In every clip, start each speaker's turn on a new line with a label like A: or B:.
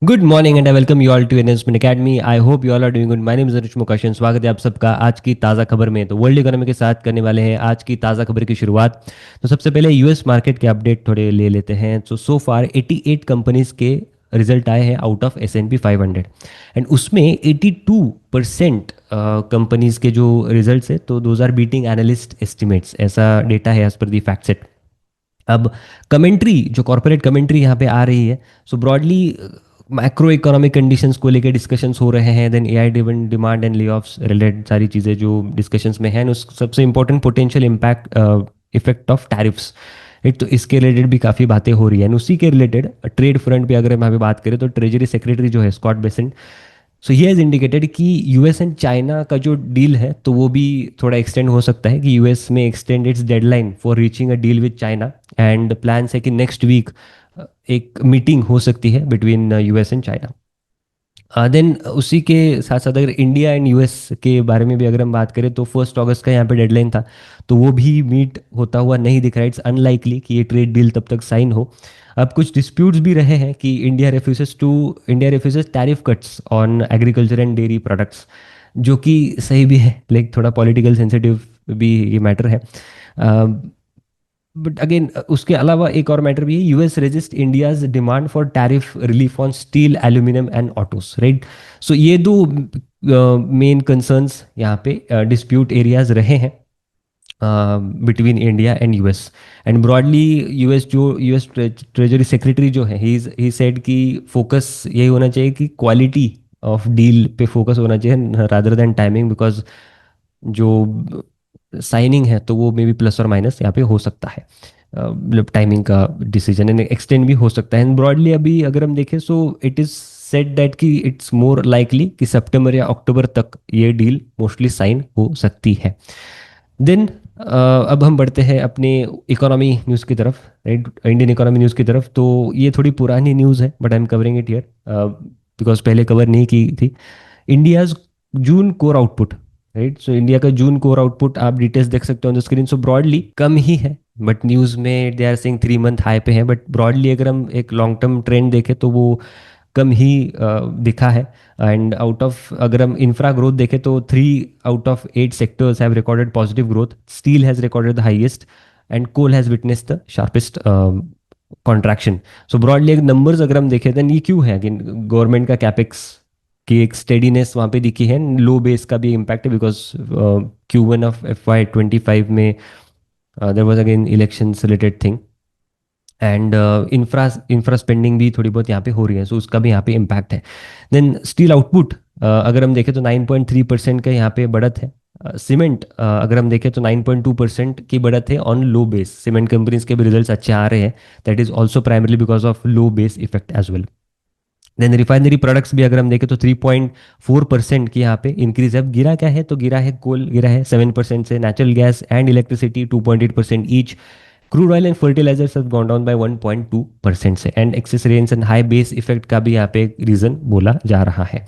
A: Good morning and I welcome you all to investment academy. I hope you all are doing good. My name is Anuj Mukashan. स्वागत है आप सबका आज की ताज़ा खबर में। तो वर्ल्ड इकोनॉमी के साथ करने वाले हैं आज की ताज़ा खबर की शुरुआत। तो सबसे पहले यूएस मार्केट के अपडेट थोड़े ले लेते हैं। तो सो फार 88 कंपनीज के रिजल्ट आए हैं आउट ऑफ S&P 500 एंड उसमें 82% कंपनीज के जो रिजल्ट्स है तो those are beating analyst estimates. ऐसा डेटा है as per the FactSet. अब कमेंट्री जो कॉर्पोरेट कमेंट्री यहाँ पे आ रही है, so broadly macro economic conditions को लेकर डिस्कशंस हो रहे हैं। Then AI driven demand and layoffs related सारी चीज़ें जो डिस्कशंस में हैं। उस सबसे important potential impact effect of tariffs. एक तो इसके रिलेटेड भी काफ़ी बातें हो रही हैं। उसी के रिलेटेड ट्रेड फ्रंट पे अगर हम यहाँ पे बात करें तो ट्रेजरी सेक्रेटरी जो है Scott Bessent, so he has indicated कि यूएस एंड चाइना का जो डील है तो वो भी थोड़ा एक्सटेंड हो सकता है कि यूएस में extend its deadline for reaching a deal with China. And plans है कि नेक्स्ट वीक एक मीटिंग हो सकती है between US and China. Then उसी के साथ साथ अगर इंडिया एंड यूएस के बारे में भी अगर हम बात करें तो 1 अगस्त का यहाँ पे डेडलाइन था, तो वो भी मीट होता हुआ नहीं दिख रहा है। इट्स अनलाइकली कि ये ट्रेड डील तब तक साइन हो। अब कुछ डिस्प्यूट्स भी रहे हैं कि India refuses tariff cuts on agriculture and dairy products, जो कि सही भी है, लाइक थोड़ा पॉलिटिकल सेंसिटिव भी ये मैटर है। बट अगेन उसके अलावा एक और मैटर भी है, US resist India's demand for tariff relief on steel aluminium and autos, right. So ये दो मेन कंसर्न्स यहाँ पे डिस्प्यूट एरियाज रहे हैं between India and US. And broadly US जो यूएस ट्रेजरी सेक्रेटरी जो है ही सेड कि फोकस यही होना चाहिए कि क्वालिटी ऑफ डील पे फोकस होना चाहिए रादर देन टाइमिंग, बिकॉज जो साइनिंग है तो वो मे बी प्लस और माइनस यहाँ पे हो सकता है। मतलब टाइमिंग का डिसीजन एंड एक्सटेंड भी हो सकता है। एंड ब्रॉडली अभी अगर हम देखें so it is said that कि इट्स मोर लाइकली कि सितंबर या अक्टूबर तक ये डील मोस्टली साइन हो सकती है। देन अब हम बढ़ते हैं अपने इकोनॉमी न्यूज़ की तरफ, राइट, इंडियन इकोनॉमी न्यूज़ की तरफ। तो ये थोड़ी पुरानी न्यूज़ है but I am covering it here because पहले कवर नहीं की थी। India's June core output, right. So India का जून कोर आउटपुट आप डिटेल्स देख सकते हो on the screen. So broadly कम ही है बट न्यूज़ में they are saying 3 month high पे है, बट ब्रॉडली अगर हम एक लॉन्ग टर्म ट्रेंड देखें तो वो कम ही दिखा है। एंड आउट ऑफ अगर हम इंफ्रा ग्रोथ देखें तो 3 out of 8 sectors have recorded positive growth. Steel has recorded the highest and coal has witness the sharpest contraction. So broadly एक नंबर्स अगर हम देखें देन ये क्यों है कि गवर्नमेंट का कैपेक्स की एक स्टेडीनेस वहाँ पे दिखी है। लो बेस का भी इम्पैक्ट है बिकॉज Q1 ऑफ FY25 में there was again elections related thing. And infra spending भी थोड़ी बहुत यहाँ पे हो रही है, सो उसका भी यहाँ पे इम्पैक्ट है। देन स्टील आउटपुट अगर हम देखें तो 9.3% का यहाँ पे बढ़त है। सीमेंट अगर हम देखें तो 9.2% की बढ़त है on low base. Cement companies के भी रिजल्ट्स अच्छे आ रहे हैं, that is also primarily because of low base effect as well. Then refinery products भी अगर हम देखें तो 3.4% की यहाँ पे इंक्रीज है। अब गिरा क्या है तो गिरा है कोल, गिरा है 7% से, natural gas and electricity 2.8% each. Crude oil and fertilisers have gone down by 1.2% से। And excess rains and high base effect का भी यहाँ पे रीजन बोला जा रहा है।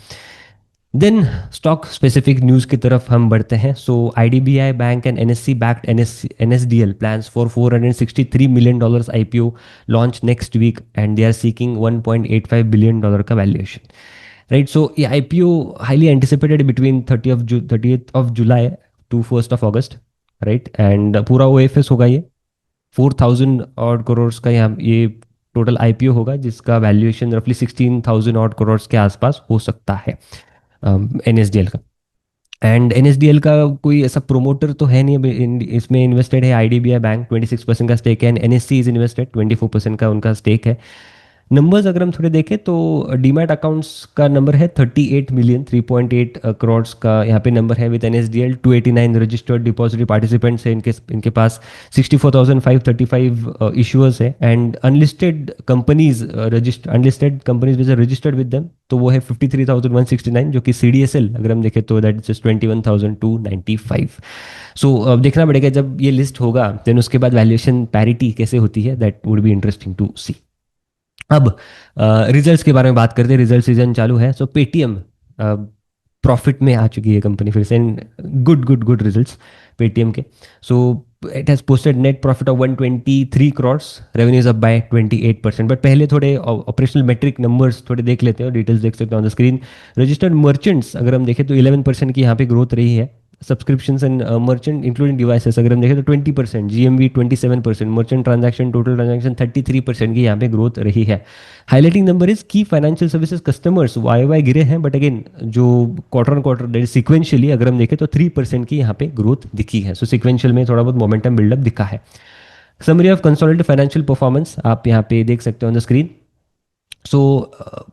A: देन स्टॉक स्पेसिफिक न्यूज़ की तरफ हम बढ़ते हैं। So IDBI bank and NSC backed NSDL plans for $463 million IPO launch next week and they are seeking $1.85 billion का वैल्यूएशन, राइट। सो ये IPO highly anticipated between 30th of July to 1st of August, राइट। And पूरा OFS होगा ये 4,000 odd crores का यहाँ ये total IPO होगा जिसका वैल्यूएशन रफली 16,000 odd crores के आसपास हो सकता है एनएसडीएल का। एंड एनएसडीएल का कोई ऐसा प्रोमोटर तो है नहीं अभी इसमें इन्वेस्टेड है आईडीबीआई बैंक 26% का स्टेक है एंड एनएससी इज इन्वेस्टेड 24% का उनका स्टेक है। नंबर्स अगर हम थोड़े देखें तो डीमैट अकाउंट्स का नंबर है 38 मिलियन 3.8 करोड़ का यहाँ पे नंबर है with NSDL. 289 registered depository participants है इनके पास। 64,535 इशूअर्स है and unlisted companies which are registered with them तो वो है 53,169, जो कि सीडीएसएल अगर हम देखें तो दैट इज 21,295। सो अब देखना पड़ेगा जब ये लिस्ट होगा देन उसके बाद वैल्यूएशन पैरिटी कैसे होती है, that would be interesting to see. अब रिजल्ट्स के बारे में बात करते हैं। रिजल्ट सीजन चालू है। सो पेटीएम प्रॉफिट में आ चुकी है कंपनी फिर से। Good good good results Paytm के। So it has posted net profit of 123 crores, revenues up by 28%। But पहले थोड़े ऑपरेशनल मेट्रिक नंबर्स थोड़े देख लेते हैं, डिटेल्स देख सकते हैं on the screen. Registered merchants अगर हम देखें तो 11% की यहाँ पे ग्रोथ रही है। Subscriptions and merchant including devices अगर हम देखें तो 20%, GMV 27%, merchant transaction total transaction 33% की यहाँ पे ग्रोथ रही है। हाईलाइटिंग नंबर इज की financial services customers Y Y गिरे हैं, बट अगेन जो क्वार्टर ऑन क्वार्टर सिक्वेंशियली अगर हम देखें तो 3% की यहाँ पे ग्रोथ दिखी है। सो सिक्वेंशियल में थोड़ा बहुत मोमेंटम बिल्डअप दिखा है। Summary of consolidated financial performance आप यहाँ पे देख सकते हो on the screen. So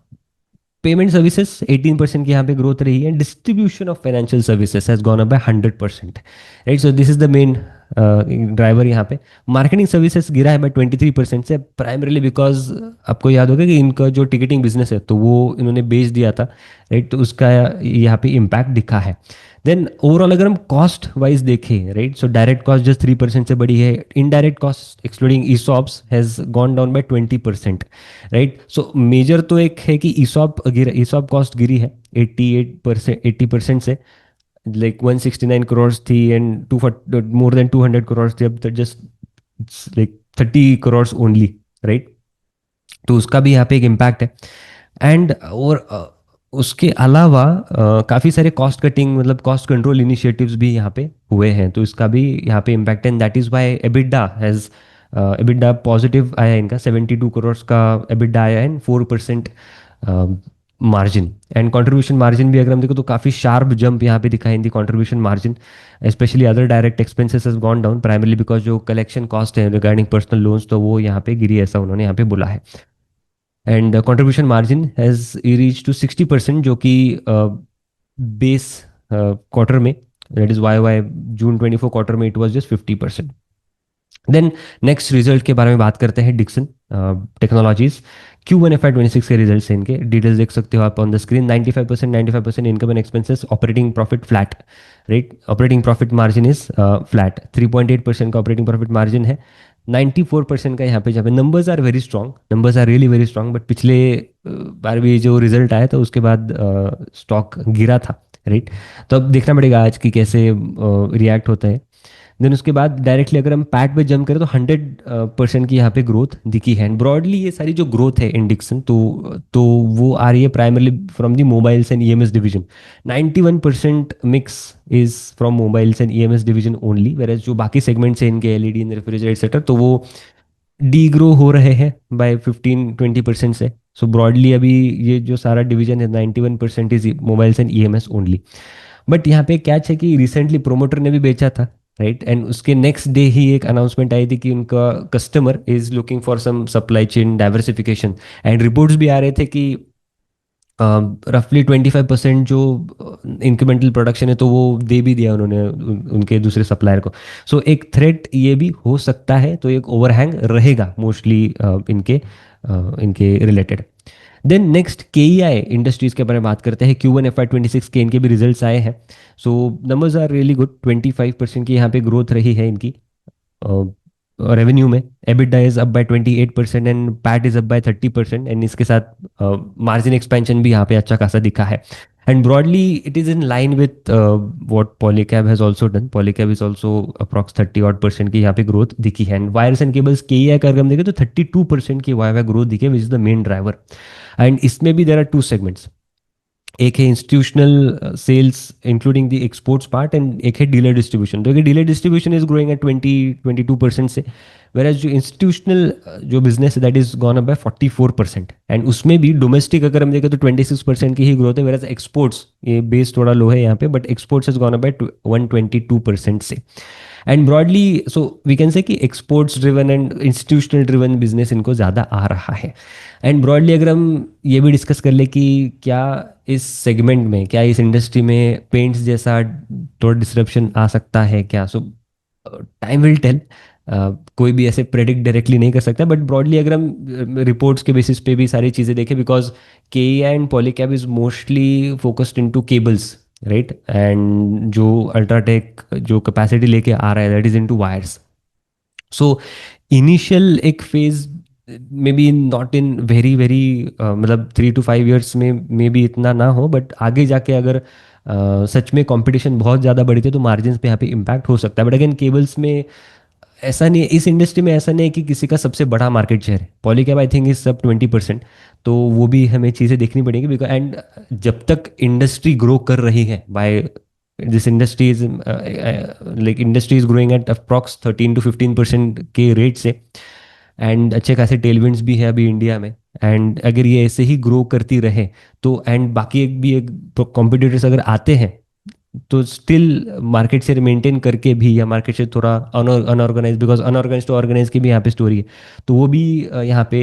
A: payment services 18% की यहाँ पे ग्रोथ रही है। Distribution of financial services has gone up bye 100%, right. So this is the main driver यहाँ पे। मार्केटिंग सर्विसेज गिरा है बाय 23% से, प्राइमरीली बिकॉज आपको याद होगा कि इनका जो टिकटिंग बिजनेस है तो वो इन्होंने बेच दिया था, राइट। तो उसका यहाँ पे इम्पैक्ट दिखा है। देन ओवरऑल अगर हम कॉस्ट वाइज देखें, right, so direct cost just 3% से बढ़ी है। Indirect cost excluding ESOPs has gone down by 20%, right. So major तो एक है कि ईसॉप कॉस्ट गिरी है 88%, 80% से, लाइक 169 crores थी and to more than 200 crores थी, अब तो just like 30 crores only, right. तो उसका भी यहाँ पे एक इम्पैक्ट है। एंड और उसके अलावा काफ़ी सारे कॉस्ट कटिंग मतलब कॉस्ट कंट्रोल इनिशिएटिव्स भी यहाँ पे हुए हैं, तो इसका भी यहाँ पे इम्पैक्ट है। And that is why EBITDA positive आया है इनका, 72 crores का एबिडा आया है and 4% margin. And contribution margin भी अगर हम देखो तो काफ़ी शार्प जंप यहाँ पे दिखा है in the contribution margin. Specially other direct expenses has gone down primarily because जो कलेक्शन कॉस्ट है रिगार्डिंग पर्सनल लोन्स तो वो यहाँ पे गिरी, ऐसा उन्होंने यहाँ पे बोला है। And contribution margin has reach to 60% जो कि बेस क्वार्टर में, that is Y Y June 24 quarter में it was just 50%। Then next result के बारे में बात करते हैं, डिक्सन टेक्नोलॉजीज। Q1 FY26 के रिजल्ट्स हैं इनके, डिटेल्स देख सकते हो आप on the screen. 95% income and expenses, operating profit flat, right. Operating profit margin is flat, 3.8% का ऑपरेटिंग प्रॉफिट मार्जिन है। 94% का यहाँ पे, जहाँ पे numbers are very strong, numbers are really very strong, but पिछले बार भी जो रिजल्ट आया था उसके बाद स्टॉक गिरा था, राइट। तो अब देखना पड़ेगा आज की कैसे रिएक्ट होता है। देन उसके बाद डायरेक्टली अगर हम पैट पे जंप करें तो 100% की यहाँ पे ग्रोथ दिखी है। ब्रॉडली ये सारी जो ग्रोथ है इन डिक्सन तो वो आ रही है primarily from the mobiles and EMS division. 91% mix is from mobiles and EMS division only, where जो बाकी सेगमेंट्स हैं इनके एलईडी एंड रेफ्रिजरेटर एक्सेट्रा तो वो डी ग्रो हो रहे हैं बाय 15-20% से। सो ब्रॉडली अभी ये जो सारा डिवीजन है 91% is mobiles and EMS only. But यहाँ पे कैच है कि रिसेंटली प्रोमोटर ने भी बेचा था, राइट। एंड उसके नेक्स्ट डे ही एक अनाउंसमेंट आई थी कि उनका customer is looking for some supply chain diversification. And reports भी आ रहे थे कि रफली 25% जो इंक्रीमेंटल प्रोडक्शन है तो वो दे भी दिया उन्होंने उनके दूसरे सप्लायर को। सो एक थ्रेट ये भी हो सकता है, तो एक ओवरहैंग रहेगा मोस्टली इनके रिलेटेड। देन नेक्स्ट KEI इंडस्ट्रीज के बारे में बात करते हैं। Q1 FY26 के इनके भी रिजल्ट्स आए हैं। सो नंबर्स आर रियली गुड, 25% की यहाँ पे ग्रोथ रही है इनकी रेवेन्यू में। EBITDA is up by 28% and PAT is up by 30%। And इसके साथ मार्जिन एक्सपेंशन भी यहाँ पे अच्छा खासा दिखा है। And broadly it is in line with what Polycab has also done. Polycab is also approx 30% की यहाँ पे ग्रोथ दिखी है। And wires and cables KEI का अगर हम देखें तो 32% की वाई ग्रोथ दिखी है, which is the main driver. And इसमें भी देर आर टू सेगमेंट्स, एक है institutional sales including the exports part and एक है डीलर डिस्ट्रीब्यूशन। तो dealer distribution is growing at 22% से, वेर एज जो इंस्टीट्यूशनल जो बिजनेस है that is gone up by 44%। And उसमें भी डोमेस्टिक अगर हम देखें तो 26% की ही ग्रोथ है, वेर एज एक्सपोर्ट्स ये बेस थोड़ा लो है यहाँ पे, but exports is gone up by 122% से। And broadly so we can say कि exports driven and institutional driven business इनको ज़्यादा आ रहा है। एंड ब्रॉडली अगर हम ये भी डिस्कस कर ले कि क्या इस सेगमेंट में, क्या इस इंडस्ट्री में पेंट्स जैसा थोड़ा डिसरप्शन आ सकता है क्या, सो टाइम विल टेल। कोई भी ऐसे प्रेडिक्ट डायरेक्टली नहीं कर सकता, बट ब्रॉडली अगर हम रिपोर्ट्स के बेसिस पे भी सारी चीज़ें देखें, because KEI and Polycab is mostly focused into cables, right. And जो अल्ट्राटेक जो कैपेसिटी लेके आ रहा है that is into wires. So initial एक phase may be not in very very, मतलब 3 to 5 years में मे बी इतना ना हो, बट आगे जाके अगर सच में कंपटीशन बहुत ज़्यादा बढ़ी थी तो मार्जिन्स पे यहाँ पे इम्पैक्ट हो सकता है। बट अगेन केबल्स में ऐसा नहीं है, इस इंडस्ट्री में ऐसा नहीं है कि किसी का सबसे बड़ा मार्केट शेयर है। पॉलीकैब आई थिंक इज सब 20%। तो वो भी हमें चीज़ें देखनी पड़ेगी, बिकॉज एंड जब तक इंडस्ट्री ग्रो कर रही है by this industry is like industry is growing at approx 13 to 15% के रेट से, एंड अच्छे खासे टेलविंड्स भी है अभी इंडिया में। एंड अगर ये ऐसे ही ग्रो करती रहे तो एंड बाकी एक भी एक कॉम्पिटिटर्स अगर आते हैं तो स्टिल मार्केट शेयर मेंटेन करके भी, या मार्केट शेयर थोड़ा अनऑर्गेनाइज, बिकॉज अनऑर्गेनाइज तो ऑर्गेनाइज की भी यहाँ पे स्टोरी है, तो वो भी यहाँ पे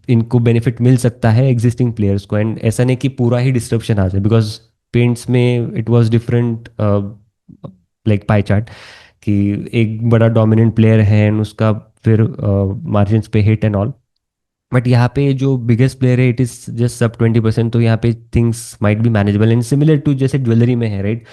A: इनको बेनिफिट मिल सकता है एग्जिस्टिंग प्लेयर्स को। एंड ऐसा नहीं कि पूरा ही डिस्ट्रप्शन आ जाए, बिकॉज पेंट्स में it was different, like pie chart, कि एक बड़ा डोमिनेंट प्लेयर है and उसका फिर मार्जिन्स पे हिट एंड ऑल। बट यहाँ पे जो बिगेस्ट प्लेयर है इट इज जस्ट सब 20%, तो यहाँ पे things might be manageable and similar to जैसे ज्वेलरी में है, राइट।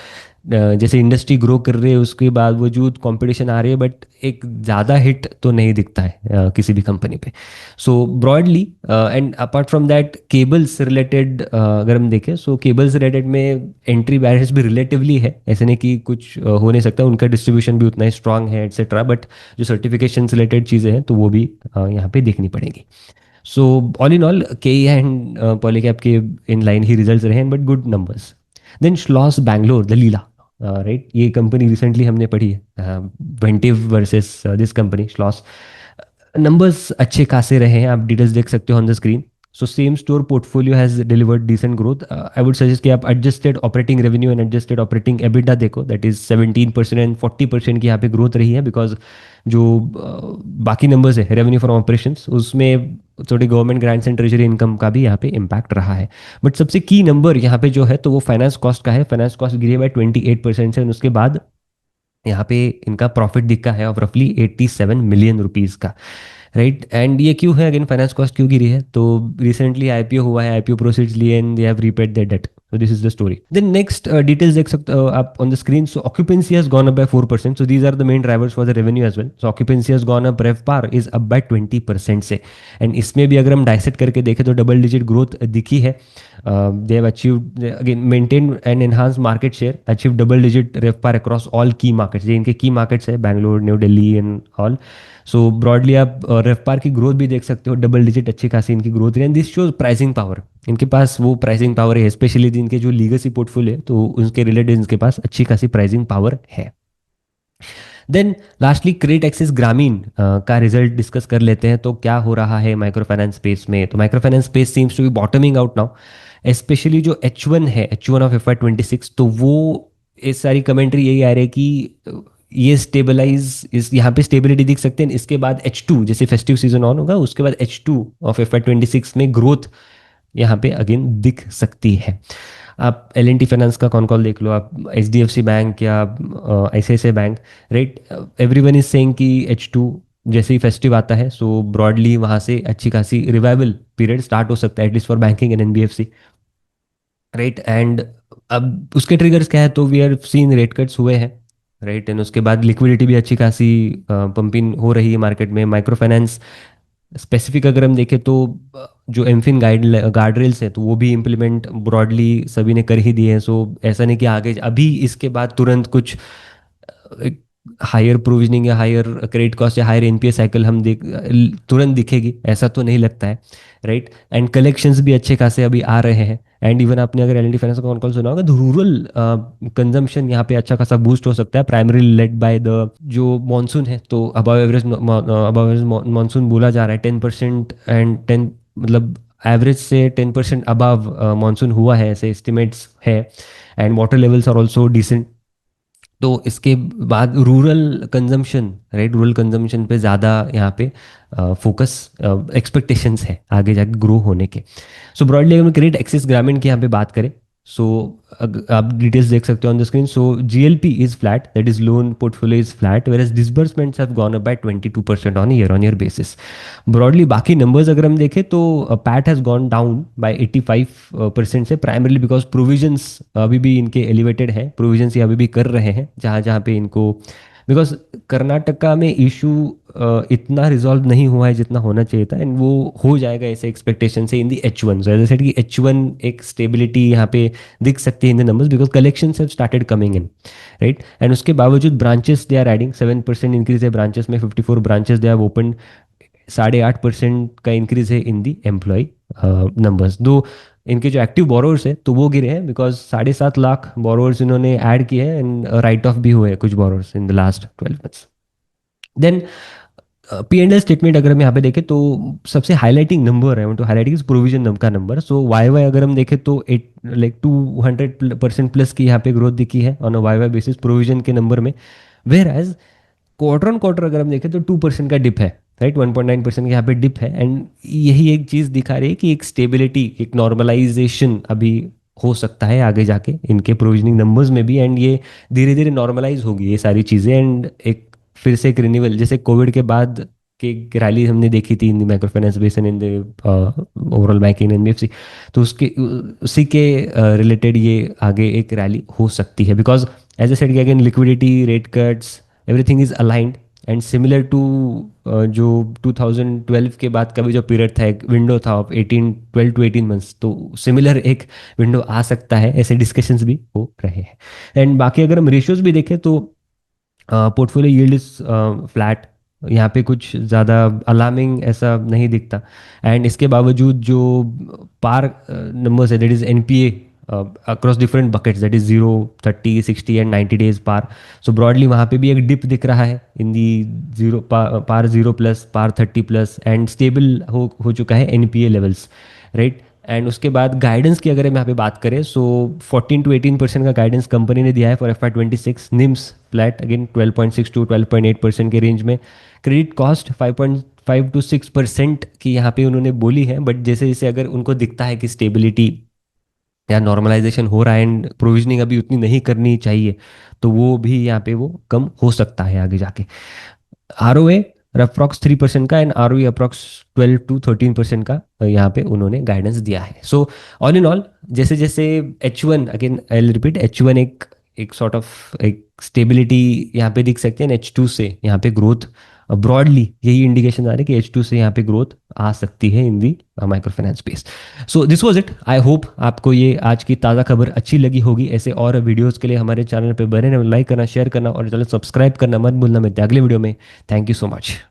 A: जैसे इंडस्ट्री ग्रो कर रही है उसके बावजूद कंपटीशन आ रही है, बट एक ज़्यादा हिट तो नहीं दिखता है किसी भी कंपनी पे। So broadly and apart from that cables related अगर हम देखें, सो केबल्स रिलेटेड में एंट्री बैरियर्स भी रिलेटिवली है, ऐसे नहीं कि कुछ हो नहीं सकता, उनका डिस्ट्रीब्यूशन भी उतना ही स्ट्रांग है एटसेट्रा। बट जो सर्टिफिकेशन रिलेटेड चीज़ें हैं तो वो भी यहाँ पे देखनी पड़ेगी। सो ऑल इन ऑल के एंड पॉलीकैब के इन लाइन ही रिजल्ट्स रहे हैं, but good numbers. Then Schloss Bangalore the Leela, right, ये कंपनी रिसेंटली हमने पढ़ी है, Ventive versus this company Schloss. Numbers अच्छे खासे रहे हैं, आप डिटेल्स देख सकते हो on the screen. So same store portfolio has delivered decent growth. I would suggest कि आप adjusted operating revenue and adjusted operating EBITDA देखो, दैट इज 17% एंड 40% की यहाँ पे ग्रोथ रही है, बिकॉज जो बाकी नंबर्स है रेवेन्यू फ्रॉम ऑपरेशंस उसमें थोड़ी government grants and treasury income का भी यहाँ पे इम्पैक्ट रहा है। बट सबसे की नंबर यहाँ पे जो है तो वो फाइनेंस कॉस्ट का है। फाइनेंस कॉस्ट गिरी है बाय 28% से, और उसके बाद यहाँ पे इनका प्रॉफिट दिखा है ऑफ रफली 87 मिलियन रुपीज़ का, राइट। एंड ये क्यों है, अगेन फाइनेंस कॉस्ट क्यों गिरी है, तो रिसेंटली आईपीओ हुआ है, आईपीओ प्रोसीड्स लिए and they have repaid their debt. So this is the story. Then next details देख सकते हो आप on the screen. So occupancy has gone up by 4%. So these are the main drivers for the revenue as well. So occupancy has gone up. RevPAR is up by 20% से, and इसमें भी अगर हम dissect करके देखें तो double digit growth दिखी है। They have achieved again maintained and enhanced market share, achieved double digit RevPAR across all key markets। ये इनके की मार्केट्स है, Bangalore, new Delhi and all. So broadly आप रेफपार की ग्रोथ भी देख सकते हो, डबल डिजिट अच्छी खासी इनकी ग्रोथ है, and this shows pricing power. इनके पास वो प्राइसिंग पावर है, स्पेशली इनके जो लीगेसी पोर्टफोलियो है तो उनके रिलेटेड इनके पास अच्छी खासी प्राइसिंग पावर है। देन लास्टली क्रेडिट एक्सिस ग्रामीण का रिजल्ट डिस्कस कर लेते हैं। तो क्या हो रहा है माइक्रो फाइनेंस स्पेस में, तो micro finance space seems to be bottoming out now, specially जो H1 है, H1 ऑफ FY 26, तो वो इस सारी कमेंट्री यही आ रही है कि ये स्टेबलाइज, इस यहाँ पे स्टेबिलिटी दिख सकते हैं। इसके बाद H2 जैसे फेस्टिव सीजन ऑन होगा उसके बाद H2 ऑफ FY 26 में ग्रोथ यहाँ पे अगेन दिख सकती है। आप L&T फाइनेंस का कौन कॉल देख लो, आप HDFC बैंक या ICICI bank, right, everyone is saying कि H2 जैसे ही फेस्टिव आता है सो ब्रॉडली वहाँ से अच्छी खासी रिवाइवल पीरियड स्टार्ट हो सकता है, at least for banking and NBFC, right. And अब उसके ट्रिगर्स क्या है, तो we are seen rate cuts हुए हैं, राइट, एंड उसके बाद लिक्विडिटी भी अच्छी खासी पंपिंग हो रही है मार्केट में। माइक्रो फाइनेंस स्पेसिफिक अगर हम देखें तो जो एमफिन गार्ड रेल्स हैं तो वो भी इम्प्लीमेंट ब्रॉडली सभी ने कर ही दिए हैं। सो ऐसा नहीं कि आगे अभी इसके बाद तुरंत कुछ हायर प्रोविजनिंग या हायर क्रेडिट कॉस्ट या हायर एनपीए साइकिल हम देख तुरंत दिखेगी, ऐसा तो नहीं लगता है, राइट। एंड कलेक्शंस भी अच्छे खासे अभी आ रहे हैं। एंड इवन आपने अगर L&T फाइनेंस का कौन कॉल सुना होगा तो रूरल कंजम्पशन यहाँ पे अच्छा खासा बूस्ट हो सकता है, प्राइमरी लेड बाय द जो मॉनसून है, तो अबव एवरेज मॉनसून बोला जा रहा है 10%, एंड 10 मतलब एवरेज से 10% अबव मॉनसून हुआ है, ऐसे एस्टिमेट्स है। And water levels are also decent. तो इसके बाद rural consumption, right, rural consumption पे ज़्यादा यहाँ पे फोकस एक्सपेक्टेशंस है आगे जाके ग्रो होने के। सो ब्रॉडली अगर क्रेडिट एक्सिस ग्रामीण की यहाँ पे बात करें, सो आप डिटेल्स देख सकते हो on the screen. So GLP is flat, that is loan portfolio is flat, whereas disbursements have gone up by 22% on year basis. Broadly बाकी नंबर्स अगर हम देखें तो PAT has gone down by 85% से, primarily because provisions अभी भी इनके elevated है, प्रोविजंस ये अभी भी कर रहे हैं जहाँ जहाँ पे इनको बिकॉज कर्नाटका में इशू इतना रिजॉल्व नहीं हुआ है जितना होना चाहिए था, एंड वो हो जाएगा ऐसे एक्सपेक्टेशन से इन दी H1। So as I said कि H1 एक स्टेबिलिटी यहाँ पे दिख सकती है in the numbers, because collections have started coming in, right. And उसके बावजूद branches they are adding, 7% increase है ब्रांचेस में, 54 ब्रांचेस दे हैव ओपन, 8.5% का इंक्रीज है इन दी एम्प्लॉय नंबर्स। दो इनके जो एक्टिव बोरोवर्स है तो वो गिरे हैं, बिकॉज 7.5 लाख बोरोवर्स इन्होंने ऐड किए हैं, एंड राइट ऑफ भी हुए हैं कुछ borrowers in the last 12 months. Then P&L statement अगर हम यहाँ पे देखें तो सबसे हाईलाइटिंग नंबर है टू हाईलाइटिंग इज प्रोविजन का नंबर। सो वाई वाई अगर हम देखें तो 200% प्लस की यहाँ पे ग्रोथ दिखी है on a Y Y basis provision के नंबर में। Whereas quarter on quarter अगर हम देखें तो 2% का डिप है, राइट, 1.9% का यहाँ पे डिप है। एंड यही एक चीज़ दिखा रही है कि एक स्टेबिलिटी, एक नॉर्मलाइजेशन अभी हो सकता है आगे जाके इनके प्रोविजनिंग नंबर्स में भी, एंड ये धीरे धीरे नॉर्मलाइज होगी ये सारी चीज़ें, एंड एक फिर से एक रिन्यूअल, जैसे कोविड के बाद की रैली हमने देखी थी इन द माइक्रो फाइनेंस बेसन in the overall banking NBFC, तो उसके उसी के रिलेटेड ये आगे एक रैली हो सकती है, because as I said again liquidity, rate cuts, everything is aligned and similar to जो 2012 के बाद का भी जो पीरियड था, एक विंडो था ऑफ 12 to 18 मंथ्स, तो सिमिलर एक विंडो आ सकता है, ऐसे डिस्कशंस भी हो रहे हैं। एंड बाकी अगर हम रेशियोज भी देखें तो पोर्टफोलियो यील्ड इज फ्लैट, यहाँ पे कुछ ज़्यादा अलार्मिंग ऐसा नहीं दिखता। एंड इसके बावजूद जो पार नंबर्स है, that is NPA across different buckets, that is 0, 30, 60 and 90 days PAR. So broadly वहाँ पे भी एक डिप दिख रहा है in the zero PAR 0+, PAR 30+, and stable हो चुका है एनपीए लेवल्स, राइट। एंड उसके बाद गाइडेंस की अगर हम यहाँ पे बात करें, सो 14 to 18% का गाइडेंस कंपनी ने दिया है for FY26। NIMS flat again 12.6 to 12.8% के रेंज में। क्रेडिट कॉस्ट 5.5 to 6% की यहाँ पे उन्होंने बोली है, बट जैसे जैसे अगर उनको दिखता है कि स्टेबिलिटी या नॉर्मलाइजेशन हो रहा है एंड प्रोविजनिंग अभी उतनी नहीं करनी चाहिए, तो वो भी यहाँ पे वो कम हो सकता है आगे जाके। ROA अप्रॉक्स 3% का एंड ROE अप्रॉक्स 12 to 13% का यहाँ पे उन्होंने गाइडेंस दिया है। सो ऑल इन ऑल जैसे जैसे H1 again I repeat, H1 एक एक सॉर्ट ऑफ एक स्टेबिलिटी यहाँ पे दिख सकती है, H2 से यहाँ पे ग्रोथ ब्रॉडली यही इंडिकेशन आ रहे हैं कि H2 से यहाँ पे ग्रोथ आ सकती है in the micro finance space. So this was it. I hope आपको ये आज की ताज़ा खबर अच्छी लगी होगी। ऐसे और वीडियोस के लिए हमारे चैनल पे बने रहें, लाइक करना, शेयर करना और चैनल सब्सक्राइब करना मत भूलना। मिलते हैं अगले वीडियो में। Thank you so much.